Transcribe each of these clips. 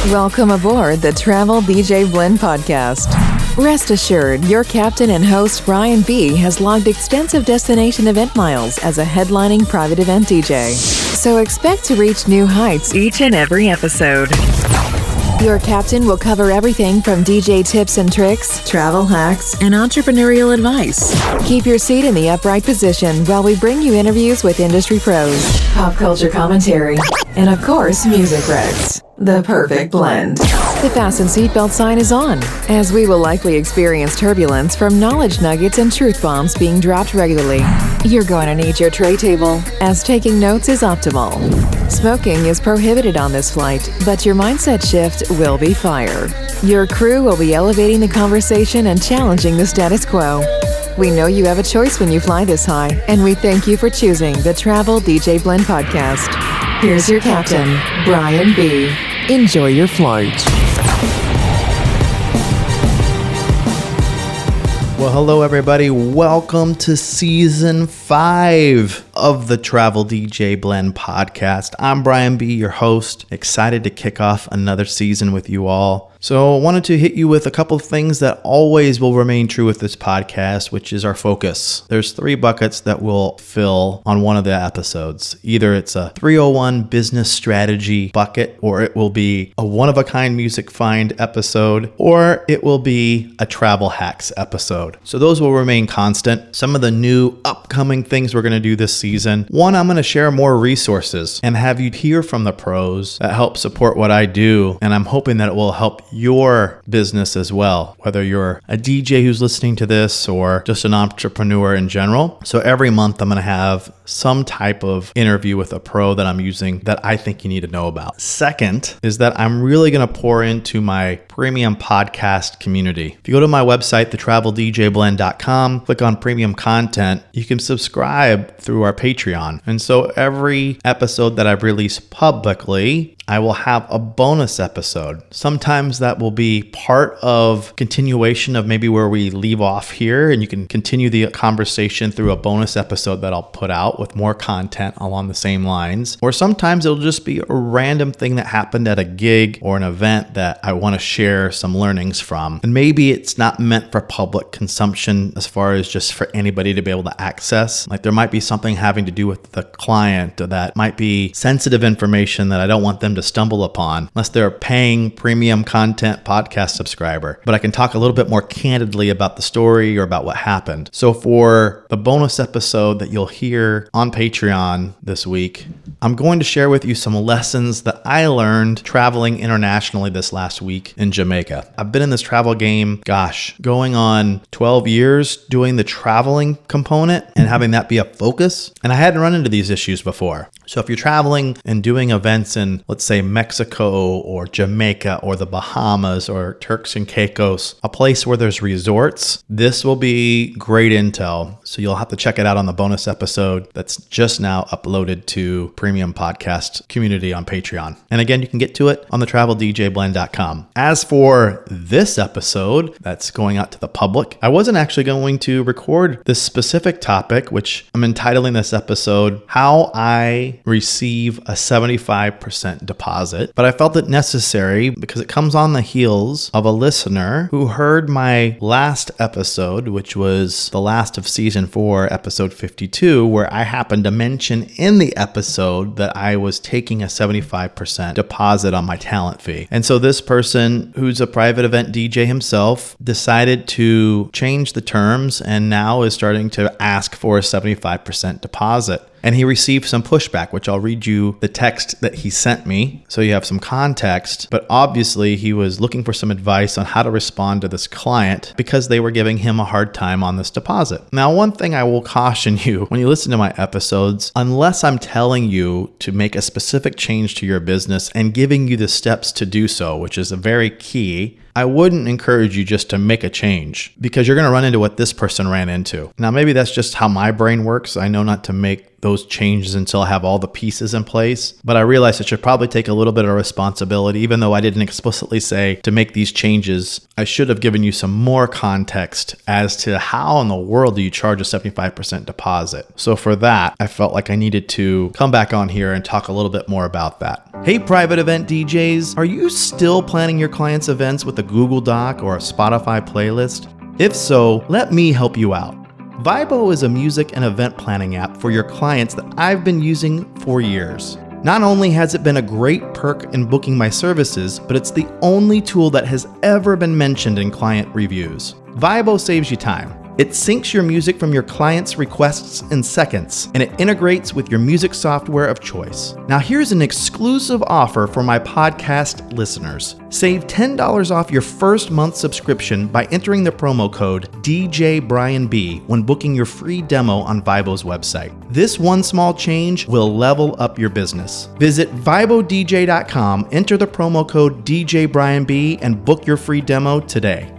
Welcome aboard the Travel DJ Blend podcast. Rest assured, your captain and host Brian B. has logged extensive destination event miles as a headlining private event DJ. So expect to reach new heights each and every episode. Your captain will cover everything from DJ tips and tricks, travel hacks, and entrepreneurial advice. Keep your seat in the upright position while we bring you interviews with industry pros, pop culture commentary, and of course, music recs. The perfect blend. The fasten seatbelt sign is on, as we will likely experience turbulence from knowledge nuggets and truth bombs being dropped regularly. You're going to need your tray table, as taking notes is optimal. Smoking is prohibited on this flight, but your mindset shift will be fire. Your crew will be elevating the conversation and challenging the status quo. We know you have a choice when you fly this high, and we thank you for choosing the Travel DJ Blend podcast. Here's your captain, Brian B. Enjoy your flight. Well, hello everybody. Welcome to season 5 of the Travel DJ Blend podcast. I'm Brian B., your host. Excited to kick off another season with you all. So I wanted to hit you with a couple of things that always will remain true with this podcast, which is our focus. There's 3 buckets that we'll fill on one of the episodes. Either it's a 301 business strategy bucket, or it will be a one-of-a-kind music find episode, or it will be a travel hacks episode. So those will remain constant. Some of the new upcoming things we're going to do this season. One, I'm going to share more resources and have you hear from the pros that help support what I do. And I'm hoping that it will help your business as well, whether you're a DJ who's listening to this or just an entrepreneur in general. So every month I'm going to have some type of interview with a pro that I'm using that I think you need to know about. Second is that I'm really going to pour into my premium podcast community. If you go to my website, thetraveldjblend.com, click on premium content, you can subscribe through our Patreon. And so every episode that I've released publicly, I will have a bonus episode. Sometimes that will be part of continuation of maybe where we leave off here, and you can continue the conversation through a bonus episode that I'll put out with more content along the same lines. Or sometimes it'll just be a random thing that happened at a gig or an event that I want to share some learnings from. And maybe it's not meant for public consumption as far as just for anybody to be able to access. Like there might be something having to do with the client that might be sensitive information that I don't want them to stumble upon unless they're a paying premium content podcast subscriber. But I can talk a little bit more candidly about the story or about what happened. So for the bonus episode that you'll hear on Patreon this week, I'm going to share with you some lessons that I learned traveling internationally this last week in Jamaica. I've been in this travel game, going on 12 years doing the traveling component and having that be a focus. And I hadn't run into these issues before. So if you're traveling and doing events in, let's say, Mexico or Jamaica or the Bahamas or Turks and Caicos, a place where there's resorts, this will be great intel. So you'll have to check it out on the bonus episode that's just now uploaded to premium podcast community on Patreon. And again, you can get to it on thetraveldjblend.com. As for this episode that's going out to the public, I wasn't actually going to record this specific topic, which I'm entitling this episode, How I Receive a 75% Deposit. But I felt it necessary because it comes on the heels of a listener who heard my last episode, which was the last of season 4, episode 52, where I happened to mention in the episode that I was taking a 75% deposit on my talent fee. And so this person, who's a private event DJ himself, decided to change the terms and now is starting to ask for a 75% deposit. And he received some pushback, which I'll read you the text that he sent me so you have some context. But obviously, he was looking for some advice on how to respond to this client because they were giving him a hard time on this deposit. Now, one thing I will caution you when you listen to my episodes, unless I'm telling you to make a specific change to your business and giving you the steps to do so, which is a very key, I wouldn't encourage you just to make a change because you're going to run into what this person ran into. Now, maybe that's just how my brain works. I know not to make those changes until I have all the pieces in place. But I realized it should probably take a little bit of responsibility, even though I didn't explicitly say to make these changes. I should have given you some more context as to how in the world do you charge a 75% deposit. So for that, I felt like I needed to come back on here and talk a little bit more about that. Hey, private event DJs, are you still planning your clients' events with a Google Doc or a Spotify playlist? If so, let me help you out. Vibo is a music and event planning app for your clients that I've been using for years. Not only has it been a great perk in booking my services, but it's the only tool that has ever been mentioned in client reviews. Vibo saves you time. It syncs your music from your clients' requests in seconds, and it integrates with your music software of choice. Now here's an exclusive offer for my podcast listeners. Save $10 off your first month subscription by entering the promo code DJBrianB when booking your free demo on Vibo's website. This one small change will level up your business. Visit ViboDJ.com, enter the promo code DJBrianB, and book your free demo today.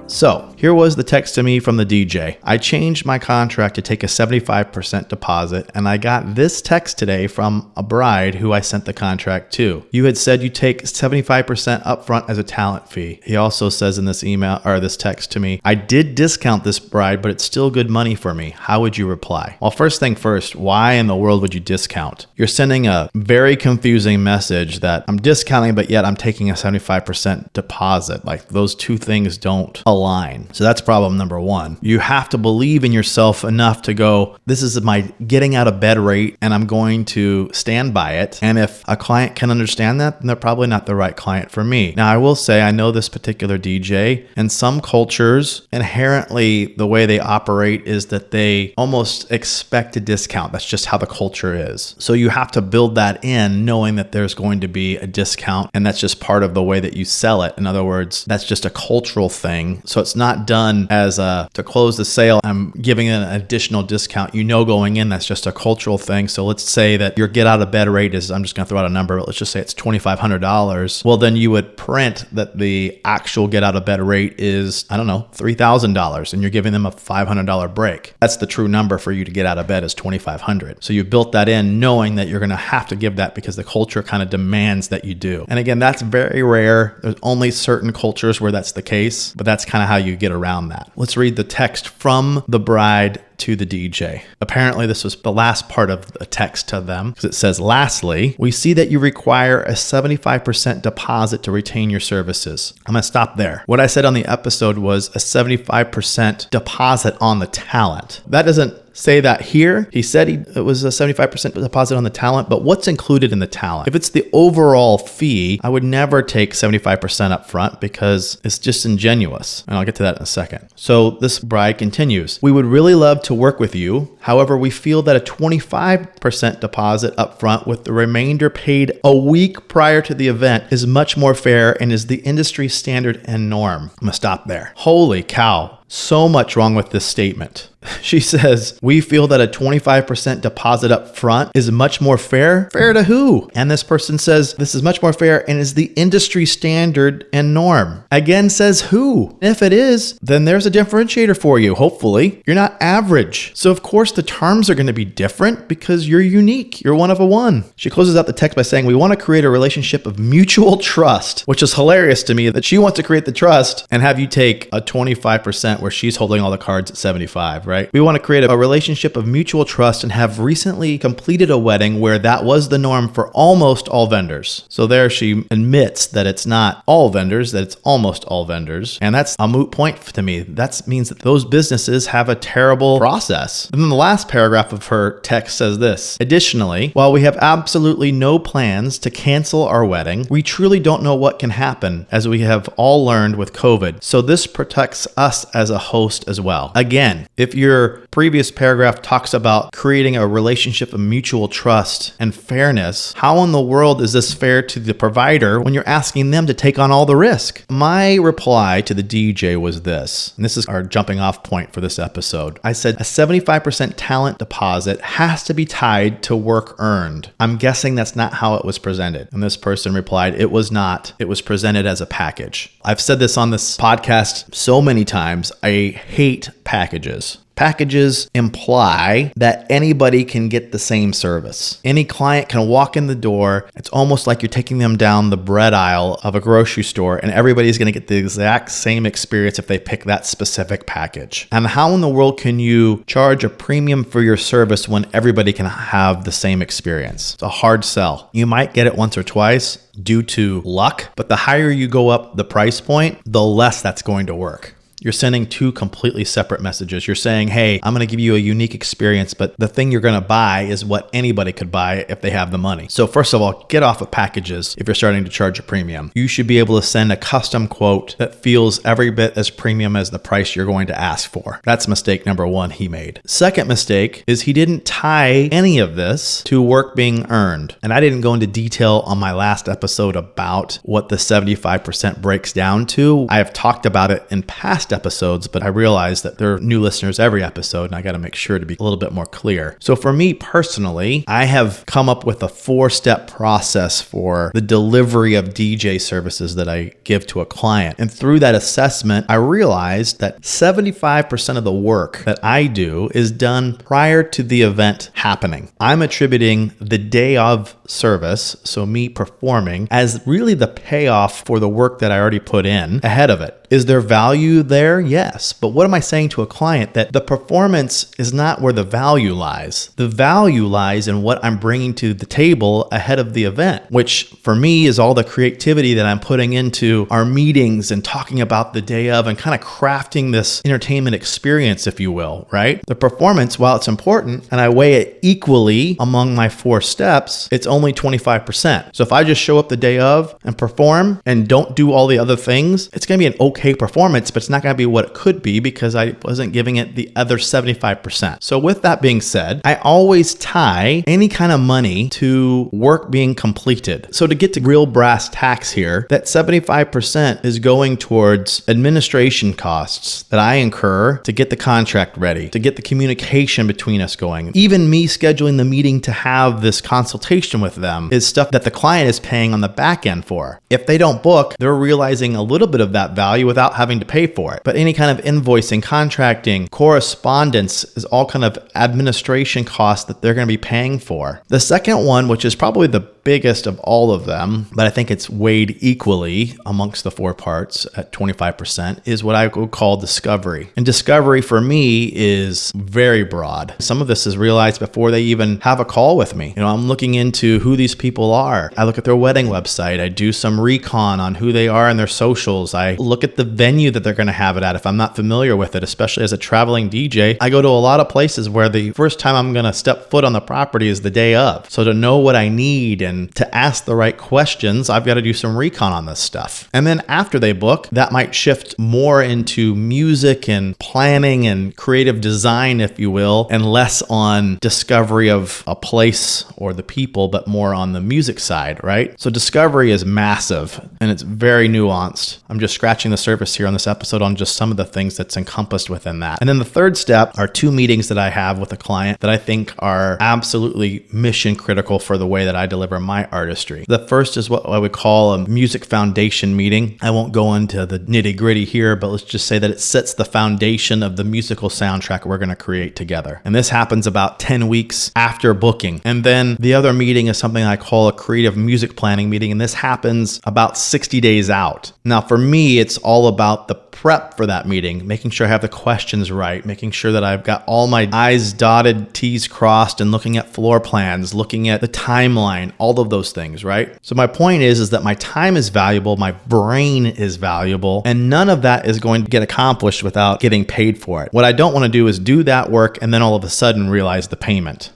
So, here was the text to me from the DJ. I changed my contract to take a 75% deposit, and I got this text today from a bride who I sent the contract to. You had said you take 75% upfront as a talent fee. He also says in this email or this text to me, I did discount this bride, but it's still good money for me. How would you reply? Well, first thing first, why in the world would you discount? You're sending a very confusing message that I'm discounting, but yet I'm taking a 75% deposit. Like those two things don't align. So that's problem number one. You have to believe in yourself enough to go, this is my getting out of bed rate and I'm going to stand by it. And if a client can understand that, then they're probably not the right client for me. Now, I will say, I know this particular DJ. In some cultures, inherently the way they operate is that they almost expect a discount. That's just how the culture is. So you have to build that in knowing that there's going to be a discount, and that's just part of the way that you sell it. In other words, that's just a cultural thing. So it's not done as to close the sale, I'm giving an additional discount. You know going in, that's just a cultural thing. So let's say that your get out of bed rate is, I'm just going to throw out a number, but let's just say it's $2,500. Well, then you would print that the actual get out of bed rate is, I don't know, $3,000, and you're giving them a $500 break. That's the true number for you to get out of bed is $2,500. So you built that in knowing that you're going to have to give that because the culture kind of demands that you do. And again, that's very rare. There's only certain cultures where that's the case, but that's kind of how you get around that. Let's read the text from the bride to the DJ. Apparently, this was the last part of the text to them because it says, lastly, we see that you require a 75% deposit to retain your services. I'm going to stop there. What I said on the episode was a 75% deposit on the talent. That doesn't say that here. He said it was a 75% deposit on the talent, but what's included in the talent? If it's the overall fee, I would never take 75% up front because it's disingenuous. And I'll get to that in a second. So this bride continues. We would really love to work with you. However, we feel that a 25% deposit up front with the remainder paid a week prior to the event is much more fair and is the industry standard and norm. I'm gonna stop there. Holy cow. So much wrong with this statement. She says, we feel that a 25% deposit up front is much more fair. Fair to who? And this person says, this is much more fair and is the industry standard and norm. Again, says who? If it is, then there's a differentiator for you. Hopefully, you're not average. So of course the terms are going to be different because you're unique. You're one of a one. She closes out the text by saying, we want to create a relationship of mutual trust, which is hilarious to me that she wants to create the trust and have you take a 25% where she's holding all the cards at 75, right? We want to create a relationship of mutual trust and have recently completed a wedding where that was the norm for almost all vendors. So there she admits that it's not all vendors, that it's almost all vendors. And that's a moot point to me. That means that those businesses have a terrible process. And then the last paragraph of her text says this. Additionally, while we have absolutely no plans to cancel our wedding, we truly don't know what can happen as we have all learned with COVID. So this protects us as as a host as well. Again, if your previous paragraph talks about creating a relationship of mutual trust and fairness, how in the world is this fair to the provider when you're asking them to take on all the risk? My reply to the DJ was this, and this is our jumping off point for this episode. I said a 75% talent deposit has to be tied to work earned. I'm guessing that's not how it was presented. And this person replied, it was not. It was presented as a package. I've said this on this podcast so many times. I hate packages. Packages imply that anybody can get the same service. Any client can walk in the door. It's almost like you're taking them down the bread aisle of a grocery store, and everybody's going to get the exact same experience if they pick that specific package. And how in the world can you charge a premium for your service when everybody can have the same experience? It's a hard sell. You might get it once or twice due to luck, but the higher you go up the price point, the less that's going to work. You're sending two completely separate messages. You're saying, hey, I'm going to give you a unique experience, but the thing you're going to buy is what anybody could buy if they have the money. So first of all, get off of packages if you're starting to charge a premium. You should be able to send a custom quote that feels every bit as premium as the price you're going to ask for. That's mistake number one he made. Second mistake is he didn't tie any of this to work being earned. And I didn't go into detail on my last episode about what the 75% breaks down to. I have talked about it in past episodes, but I realized that there are new listeners every episode, and I got to make sure to be a little bit more clear. So for me personally, I have come up with a 4-step process for the delivery of DJ services that I give to a client. And through that assessment, I realized that 75% of the work that I do is done prior to the event happening. I'm attributing the day of service, so me performing, as really the payoff for the work that I already put in ahead of it. Is there value there? Yes. But what am I saying to a client? That the performance is not where the value lies. The value lies in what I'm bringing to the table ahead of the event, which for me is all the creativity that I'm putting into our meetings and talking about the day of and kind of crafting this entertainment experience, if you will, right? The performance, while it's important and I weigh it equally among my 4 steps, it's only 25%. So if I just show up the day of and perform and don't do all the other things, it's going to be an okay performance, but it's not going to be what it could be because I wasn't giving it the other 75%. So with that being said, I always tie any kind of money to work being completed. So to get to real brass tacks here, that 75% is going towards administration costs that I incur to get the contract ready, to get the communication between us going. Even me scheduling the meeting to have this consultation with them is stuff that the client is paying on the back end for. If they don't book, they're realizing a little bit of that value without having to pay for it. But any kind of invoicing, contracting, correspondence is all kind of administration costs that they're going to be paying for. The second one, which is probably the biggest of all of them, but I think it's weighed equally amongst the 4 parts at 25%, is what I would call discovery. And discovery for me is very broad. Some of this is realized before they even have a call with me. I'm looking into who these people are. I look at their wedding website. I do some recon on who they are and their socials. I look at the venue that they're going to have it at if I'm not familiar with it, especially as a traveling DJ. I go to a lot of places where the first time I'm going to step foot on the property is the day of. So to know what I need and to ask the right questions, I've got to do some recon on this stuff. And then after they book, that might shift more into music and planning and creative design, if you will, and less on discovery of a place or the people, but more on the music side, right? So discovery is massive and it's very nuanced. I'm just scratching the surface here on this episode on just some of the things that's encompassed within that. And then the third step are 2 meetings that I have with a client that I think are absolutely mission critical for the way that I deliver my artistry. The first is what I would call a music foundation meeting. I won't go into the nitty gritty here, but let's just say that it sets the foundation of the musical soundtrack we're going to create together. And this happens about 10 weeks after booking. And then the other meeting is something I call a creative music planning meeting. And this happens about 60 days out. Now, for me, it's all about the prep for that meeting, making sure I have the questions right, making sure that I've got all my I's dotted, T's crossed, and looking at floor plans, looking at the timeline, all of those things, right? So my point is that my time is valuable, my brain is valuable, and none of that is going to get accomplished without getting paid for it. What I don't want to do is do that work and then all of a sudden realize the payment.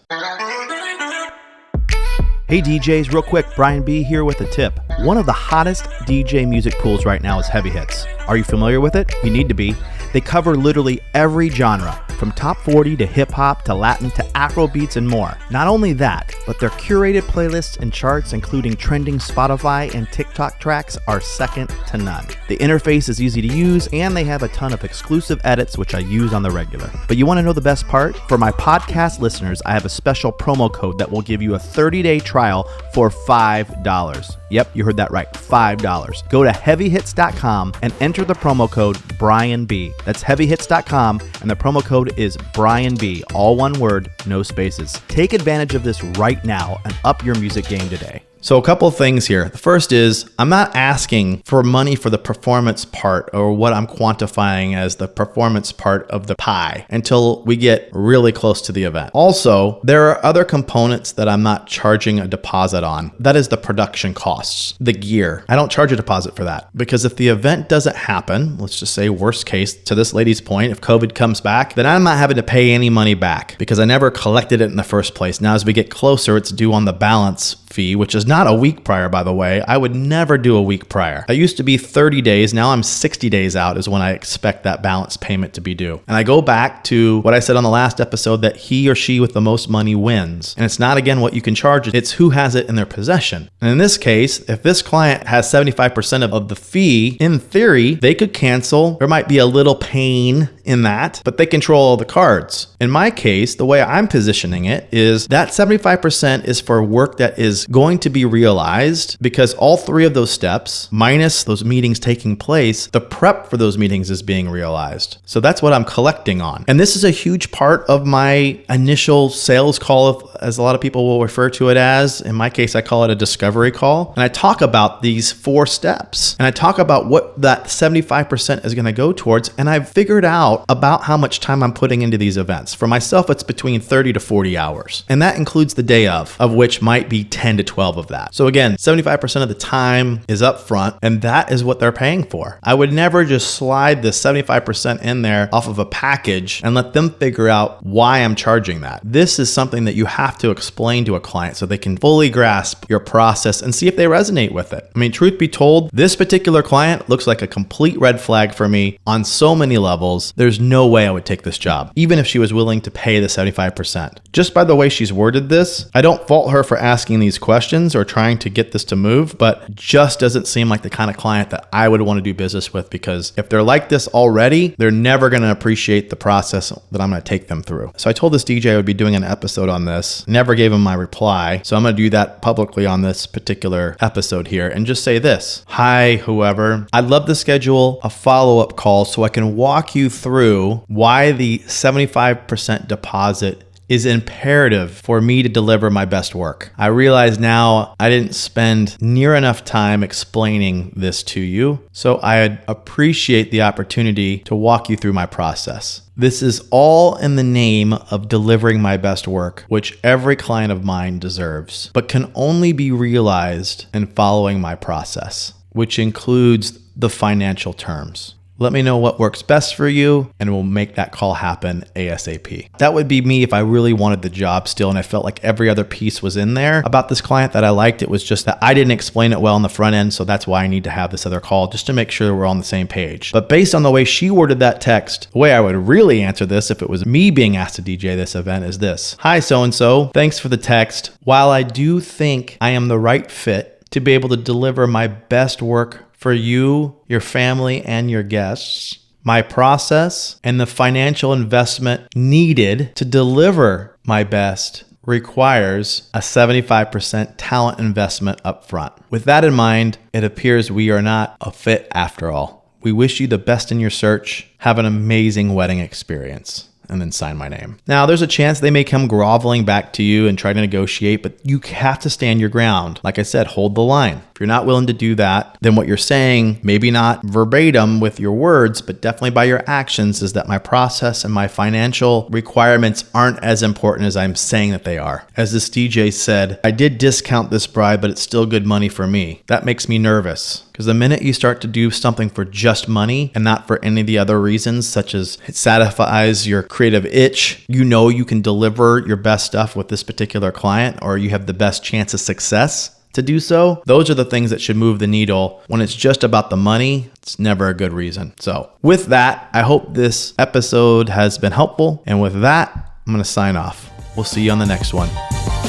Hey DJs, real quick, Brian B here with a tip. One of the hottest DJ music pools right now is Heavy Hits. Are you familiar with it? You need to be. They cover literally every genre, from top 40 to hip hop to Latin to Afro beats and more. Not only that, but their curated playlists and charts, including trending Spotify and TikTok tracks, are second to none. The interface is easy to use, and they have a ton of exclusive edits, which I use on the regular. But you want to know the best part? For my podcast listeners, I have a special promo code that will give you a 30-day trial for $5. Yep, you heard that right, $5. Go to heavyhits.com and enter the promo code BrianB. That's heavyhits.com, and the promo code is BrianB, all one word, no spaces. Take advantage of this right now and up your music game today. So a couple of things here. The first is I'm not asking for money for the performance part or what I'm quantifying as the performance part of the pie until we get really close to the event. Also, there are other components that I'm not charging a deposit on. That is the production costs, the gear. I don't charge a deposit for that because if the event doesn't happen, let's just say worst case to this lady's point, if COVID comes back, then I'm not having to pay any money back because I never collected it in the first place. Now, as we get closer, it's due on the balance fee, which is not a week prior, by the way. I would never do a week prior. It used to be 30 days. Now I'm 60 days out is when I expect that balance payment to be due. And I go back to what I said on the last episode that he or she with the most money wins. And it's not, again, what you can charge. It's who has it in their possession. And in this case, if this client has 75% of the fee, in theory, they could cancel. There might be a little pain in that, but they control all the cards. In my case, the way I'm positioning it is that 75% is for work that is going to be realized because all three of those steps, minus those meetings taking place, the prep for those meetings is being realized. So that's what I'm collecting on. And this is a huge part of my initial sales call, as a lot of people will refer to it as. In my case, I call it a discovery call. And I talk about these 4 steps. And I talk about what that 75% is going to go towards. And I've figured out about how much time I'm putting into these events. For myself, it's between 30 to 40 hours. And that includes the day of which might be 10 to 12 of that. So again, 75% of the time is up front, and that is what they're paying for. I would never just slide the 75% in there off of a package and let them figure out why I'm charging that. This is something that you have to explain to a client so they can fully grasp your process and see if they resonate with it. I mean, truth be told, this particular client looks like a complete red flag for me on so many levels. There's no way I would take this job, even if she was willing to pay the 75%. Just by the way she's worded this, I don't fault her for asking these questions or trying to get this to move, but just doesn't seem like the kind of client that I would want to do business with, because if they're like this already, they're never going to appreciate the process that I'm going to take them through. So I told this DJ I would be doing an episode on this, never gave him my reply. So I'm going to do that publicly on this particular episode here and just say this. Hi, whoever. I'd love to schedule a follow-up call so I can walk you through why the 75% deposit is imperative for me to deliver my best work. I realize now I didn't spend near enough time explaining this to you, so I'd appreciate the opportunity to walk you through my process. This is all in the name of delivering my best work, which every client of mine deserves, but can only be realized in following my process, which includes the financial terms. Let me know what works best for you, and we'll make that call happen ASAP. That would be me if I really wanted the job still, and I felt like every other piece was in there about this client that I liked. It was just that I didn't explain it well on the front end, so that's why I need to have this other call, just to make sure we're on the same page. But based on the way she worded that text, the way I would really answer this if it was me being asked to DJ this event is this. Hi, so-and-so. Thanks for the text. While I do think I am the right fit to be able to deliver my best work for you, your family, and your guests, my process and the financial investment needed to deliver my best requires a 75% talent investment up front. With that in mind, it appears we are not a fit after all. We wish you the best in your search. Have an amazing wedding experience. And then sign my name. Now, there's a chance they may come groveling back to you and try to negotiate, but you have to stand your ground. Like I said, hold the line. If you're not willing to do that, then what you're saying, maybe not verbatim with your words, but definitely by your actions, is that my process and my financial requirements aren't as important as I'm saying that they are. As this DJ said, I did discount this bride, but it's still good money for me. That makes me nervous. Because the minute you start to do something for just money and not for any of the other reasons, such as it satisfies your creative itch, you know you can deliver your best stuff with this particular client, or you have the best chance of success, to do so, those are the things that should move the needle. When it's just about the money, it's never a good reason. So with that, I hope this episode has been helpful. And with that, I'm going to sign off. We'll see you on the next one.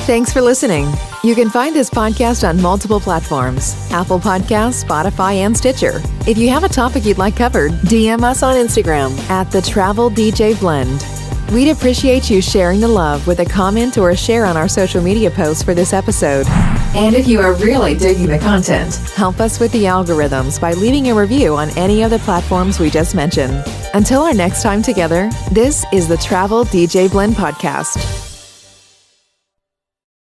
Thanks for listening. You can find this podcast on multiple platforms: Apple Podcasts, Spotify, and Stitcher. If you have a topic you'd like covered, DM us on Instagram at The Travel DJ Blend. We'd appreciate you sharing the love with a comment or a share on our social media posts for this episode. And if you are really digging the content, help us with the algorithms by leaving a review on any of the platforms we just mentioned. Until our next time together, this is the Travel DJ Blend Podcast.